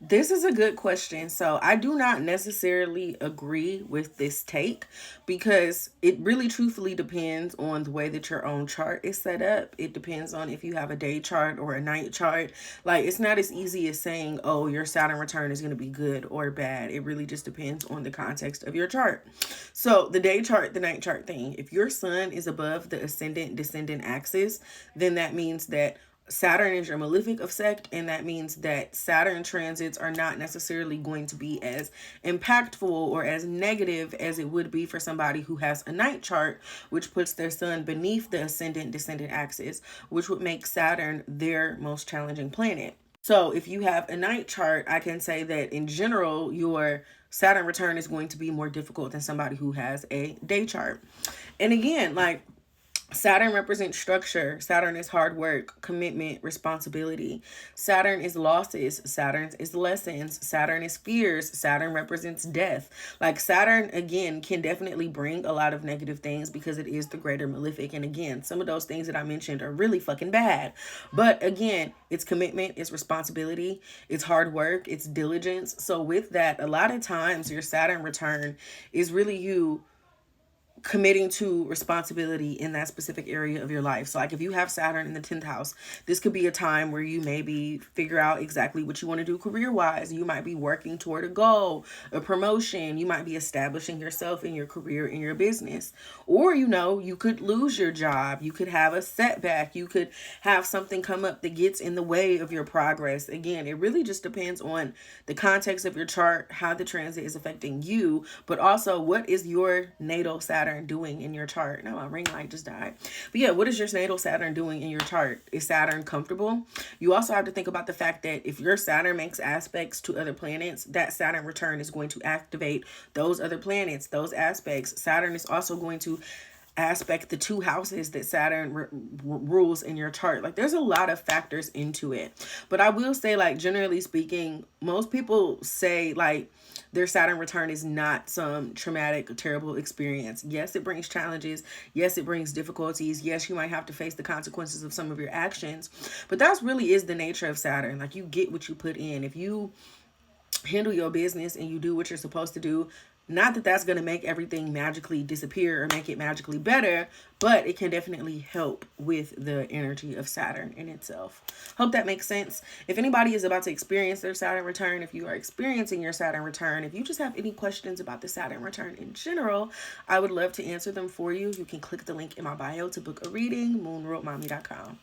This is a good question. So, I do not necessarily agree with this take because it really truthfully depends on the way that your own chart is set up. It depends on if you have a day chart or a night chart. Like, it's not as easy as saying, oh, your Saturn return is going to be good or bad. It really just depends on the context of your chart. So, the day chart, the night chart thing, if your sun is above the ascendant descendant axis, then that means that Saturn is your malefic of sect, and that means that Saturn transits are not necessarily going to be as impactful or as negative as it would be for somebody who has a night chart, which puts their sun beneath the ascendant descendant axis, which would make Saturn their most challenging planet. So, if you have a night chart, I can say that in general, your Saturn return is going to be more difficult than somebody who has a day chart. And again, like, Saturn represents structure. Saturn is hard work, commitment, responsibility. Saturn is losses. Saturn is lessons. Saturn is fears. Saturn represents death. Like, Saturn, again, can definitely bring a lot of negative things because it is the greater malefic. And again, some of those things that I mentioned are really fucking bad. But again, it's commitment, it's responsibility, it's hard work, it's diligence. So, with that, a lot of times your Saturn return is really you committing to responsibility in that specific area of your life. So, like, if you have Saturn in the 10th house, this could be a time where you maybe figure out exactly what you want to do career wise. You might be working toward a goal, a promotion. You might be establishing yourself in your career, in your business. Or, you could lose your job. You could have a setback. You could have something come up that gets in the way of your progress. Again, it really just depends on the context of your chart, how the transit is affecting you, but also what is your natal Saturn doing in your chart. Now my ring light just died. But yeah, what is your natal Saturn doing in your chart? Is Saturn comfortable? You also have to think about the fact that if your Saturn makes aspects to other planets, that Saturn return is going to activate those other planets, those aspects. Saturn is also going to aspect the two houses that Saturn rules in your chart. Like, there's a lot of factors into it. But I will say, like, generally speaking, most people say, like, their Saturn return is not some traumatic, terrible experience. Yes, it brings challenges. Yes, it brings difficulties. Yes, you might have to face the consequences of some of your actions. But that really is the nature of Saturn. Like, you get what you put in. If you handle your business and you do what you're supposed to do, not that that's going to make everything magically disappear or make it magically better, but it can definitely help with the energy of Saturn in itself. Hope that makes sense. If anybody is about to experience their Saturn return, if you are experiencing your Saturn return, if you just have any questions about the Saturn return in general, I would love to answer them for you. You can click the link in my bio to book a reading, moonworldmommy.com.